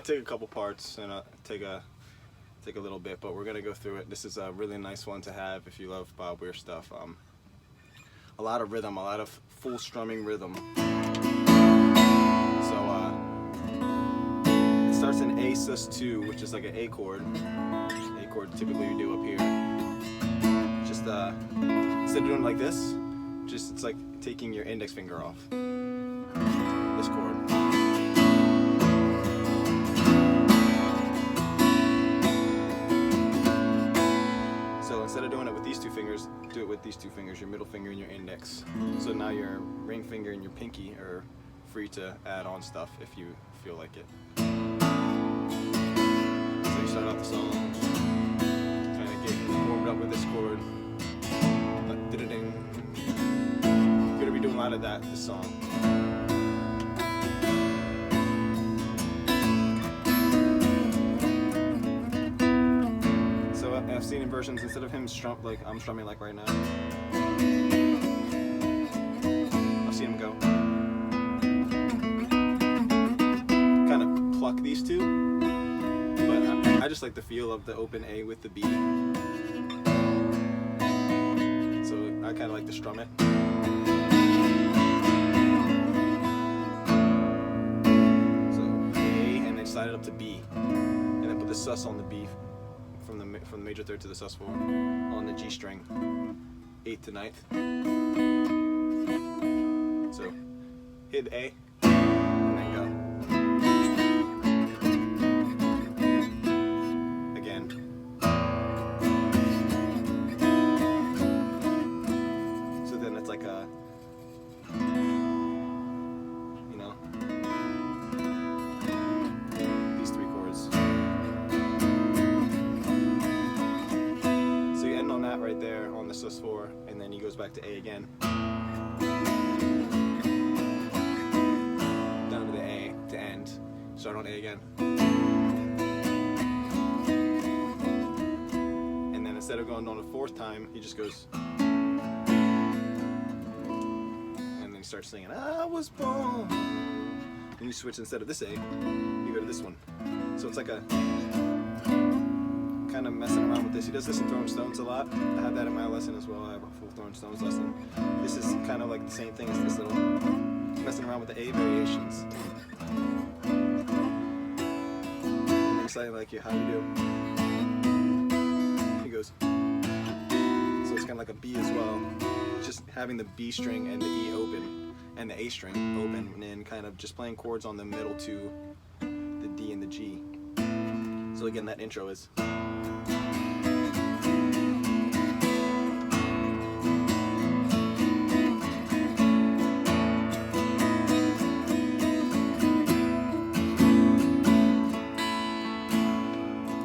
take a couple parts and take a little bit, but we're gonna go through it. This is a really nice one to have if you love Bob Weir stuff. A lot of rhythm, a lot of full strumming rhythm. So it starts in A sus2, which is like an A chord. A chord typically you do up here. Just instead of doing it like this, it's like taking your index finger off this chord. So instead of doing it with these two fingers, do it with these two fingers, your middle finger and your index. So now your ring finger and your pinky are free to add on stuff if you feel like it. So you start off the song, kind of get warmed up with this chord. You're gonna be doing a lot of that this song. So I've seen in versions, instead of him like I'm strumming like right now, I've seen him go kind of pluck these two, but I just like the feel of the open A with the B. I kind of like to strum it. So A, and then slide it up to B, and then put the sus on the B from the major third to the sus4 on the G string, 8th to 9th. So hit A, and then go. These three chords. So you end on that right there on the sus4, and then he goes back to A again. Down to the A to end. Start on A again. And then instead of going on a 4th time, he just goes. Start singing, I was born. And you switch, instead of this A, you go to this one. So it's like a kind of messing around with this. He does this in Throwing Stones a lot. I have that in my lesson as well. I have a full Throwing Stones lesson. This is kind of like the same thing as this little messing around with the A variations. I'm excited like you, how you do. He goes. So it's kind of like a B as well. Just having the B string and the E open and the A string open, and then kind of just playing chords on the middle to the D and the G. So again, that intro is.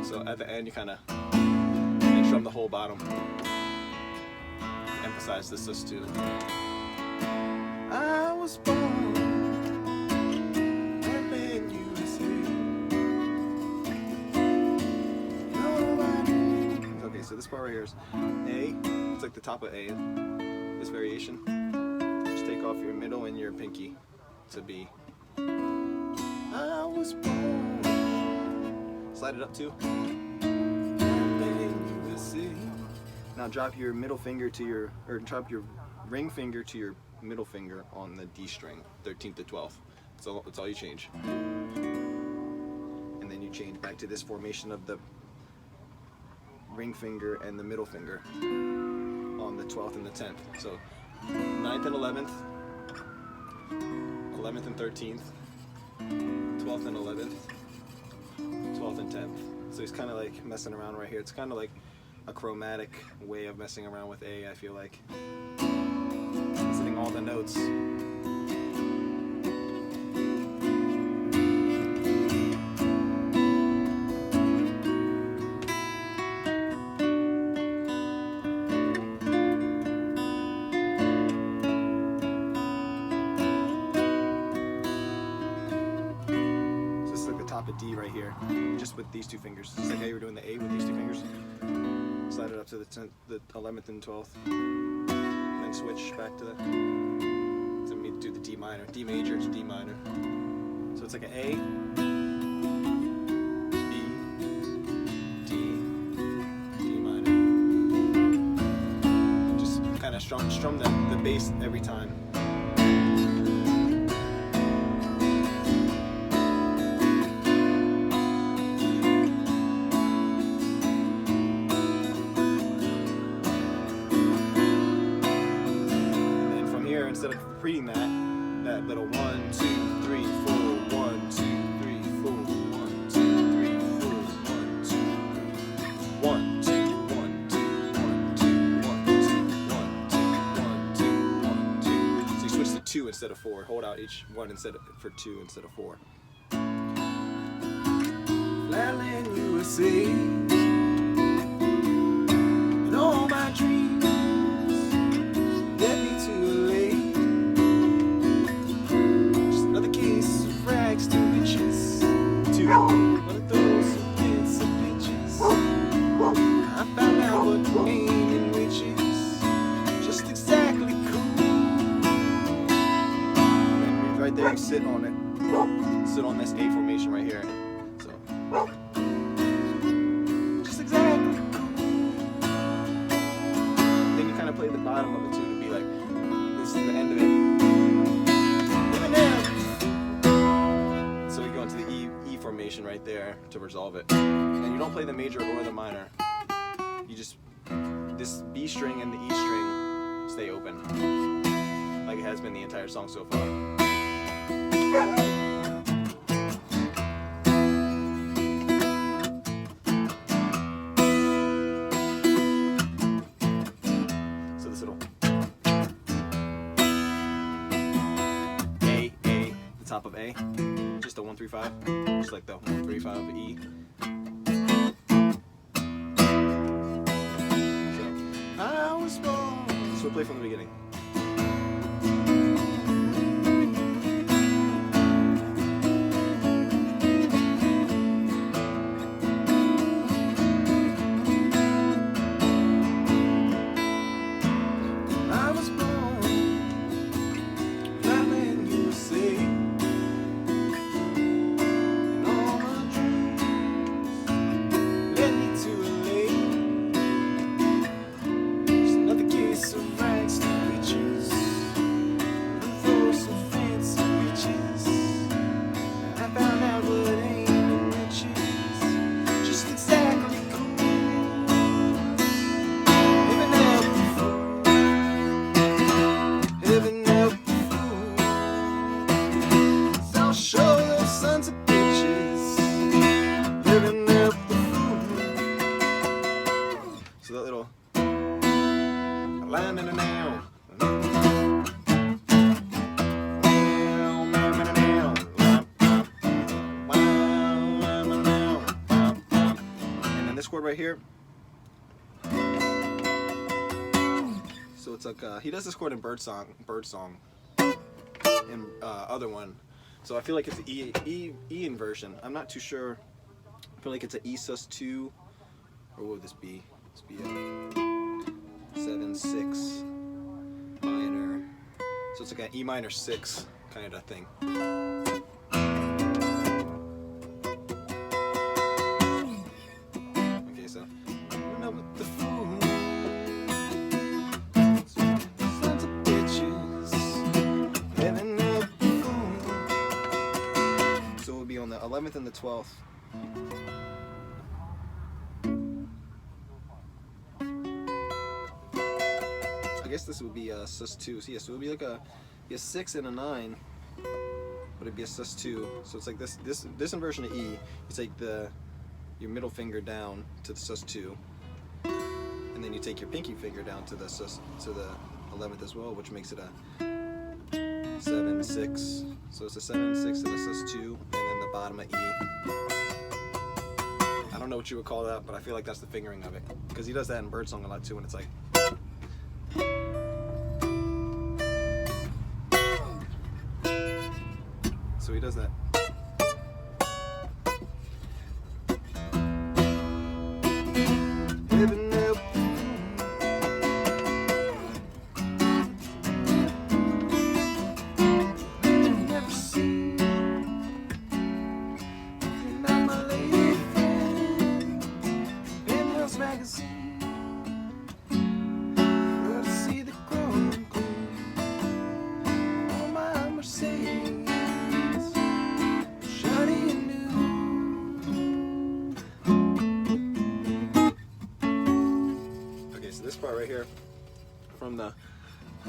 So at the end, you kind of strum the whole bottom. Emphasize the sus2. I was born and then you say. Okay, so this part right here is A. It's like the top of A. This variation. Just take off your middle and your pinky to B. I was born. Slide it up to. And then you say. Now drop your middle finger to your, or drop your ring finger to your middle finger on the D string, 13th to 12th. That's all you change. And then you change back to this formation of the ring finger and the middle finger on the 12th and the 10th. So 9th and 11th, 11th and 13th, 12th and 11th, 12th and 10th. So he's kind of like messing around right here. It's kind of like a chromatic way of messing around with A, I feel like. Hitting all the notes. So this is like the top of D right here, just with these two fingers. Just like how you were doing the A with these two fingers. Slide it up to the 11th and 12th. Switch back to the do the D minor, D major to D minor. So it's like an A, strum the bass every time. And then from here, instead of repeating that little 1, 2, 3, 4, 1, 2, 3, 4, 1, 2, 3, 4, 1, 2, 1, 2, 1, 2, 1, 2, 1, 2, 1, 2, 1, 2, 1, 2. So you switch to 2 instead of 4. Hold out each one for 2 instead of 4. Flatland, USA, and all my dreams led me to LA. Just another case of rags to riches, to one of those who did some bitches. I found out what pain and witches just exactly cool. And right there, you sit on it. Sit on this A formation right here. So, just exactly cool. Then you kind of play the bottom of it too to be like, this is the end of it. So we go into the E formation right there to resolve it. And you don't play the major or the minor. You just, this B string and the E string stay open, like it has been the entire song so far. So this little A, the top of A, just the 1, 3, 5, just like the 1, 3, 5 of E. I was born. So we'll play from the beginning. I was born, Flatland, USA, and all my dreams led me to LA. Just another case of rags to riches, for some fancy bitches. I found out what ain't and riches just exactly cool. Living out the fool, living out the fool. So I'll show those sons of bitches, living out the fool. So that little land in a now. And then this chord right here. So it's like he does this chord in Birdsong, and other one. So I feel like it's the E inversion. I'm not too sure. I feel like it's an E sus2, or what would this be? This be a 7, 6 minor. So it's like an E minor 6 kind of thing. Okay, so living up with the fool. Sons of bitches, living up the fool. So we'll be on the 11th and the 12th. I guess this would be a sus2. So yes, it would be like a 6 and a 9, but it'd be a sus2. So it's like this inversion of E. You take your middle finger down to the sus2, and then you take your pinky finger down to the 11th as well, which makes it a 7, 6. So it's a 7, 6, and a sus2, and then the bottom of E. I don't know what you would call that, but I feel like that's the fingering of it, because he does that in Birdsong a lot too, and it's like. So he does that. Living up. Never seen about my lady friend in Hills magazine. Go to see the crow right here from the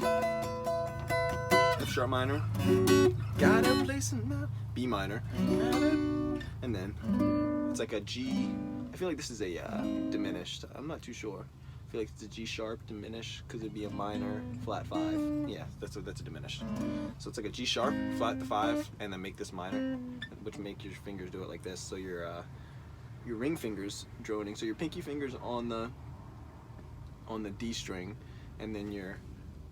F sharp minor. Got a place in my B minor. And then it's like a G. I feel like this is a diminished. I'm not too sure. I feel like it's a G sharp diminished because it'd be a minor flat 5. Yeah, that's a diminished. So it's like a G sharp flat the 5, and then make this minor, which make your fingers do it like this. So your ring fingers droning. So your pinky fingers on the D string, and then your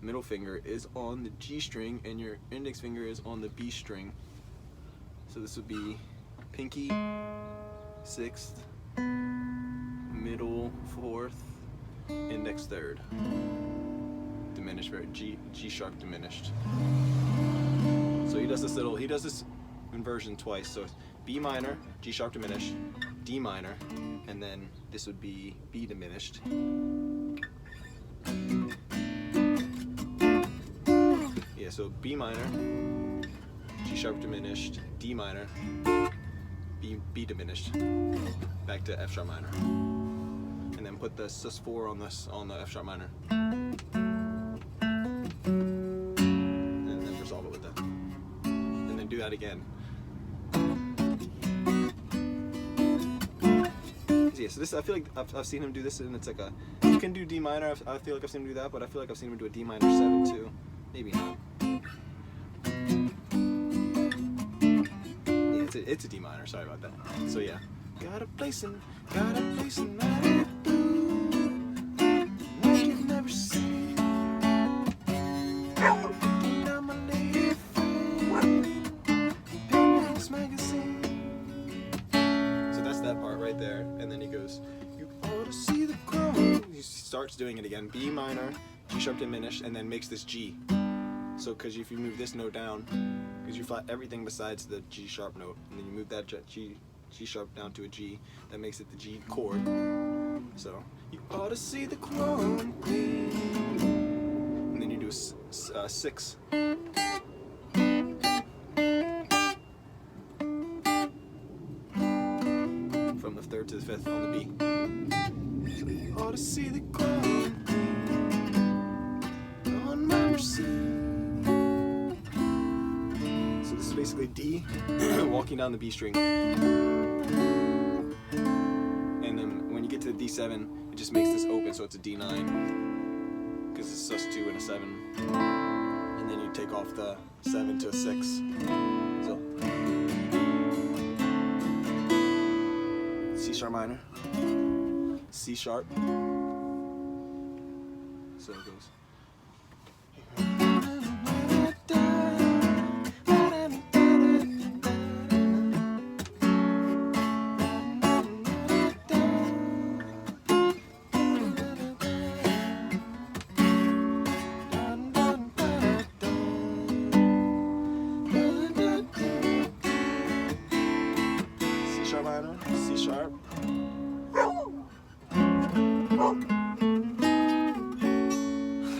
middle finger is on the G string, and your index finger is on the B string. So this would be pinky 6th, middle 4th, index 3rd. Diminished, very G sharp diminished. So he does this inversion twice. So it's B minor, G sharp diminished, D minor, and then this would be B diminished. Yeah, so B minor, G sharp diminished, D minor, B diminished, back to F sharp minor, and then put the sus4 on the F sharp minor, and then resolve it with that, and then do that again. Yeah, so this, I feel like I've seen him do this, and it's like you can do D minor. I feel like I've seen him do that, but I feel like I've seen him do a D minor 7 too. Maybe not. Yeah, it's a D minor. Sorry about that. So yeah, got a place in my like you've never seen. Down my lady Painless magazine. So that's that part right there, and then he goes, you ought to see the crown. He starts doing it again. B minor, G sharp diminished, and then makes this G. So, because if you move this note down, because you flat everything besides the G sharp note, and then you move that G sharp down to a G, that makes it the G chord. So, you ought to see the crown queen. And then you do a 6. From the 3rd to the 5th on the B. So, you ought to see the crown queen on my mercy. This is basically D walking down the B string, and then when you get to the D7, it just makes this open, so it's a D9 because it's sus2 and a 7, and then you take off the 7 to a 6. So C sharp minor, C sharp. So it goes. Minor, C sharp.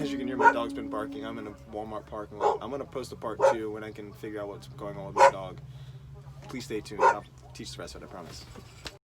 As you can hear, my dog's been barking. I'm in a Walmart parking lot. I'm gonna post a part 2 when I can figure out what's going on with my dog. Please stay tuned. I'll teach the rest of it, I promise.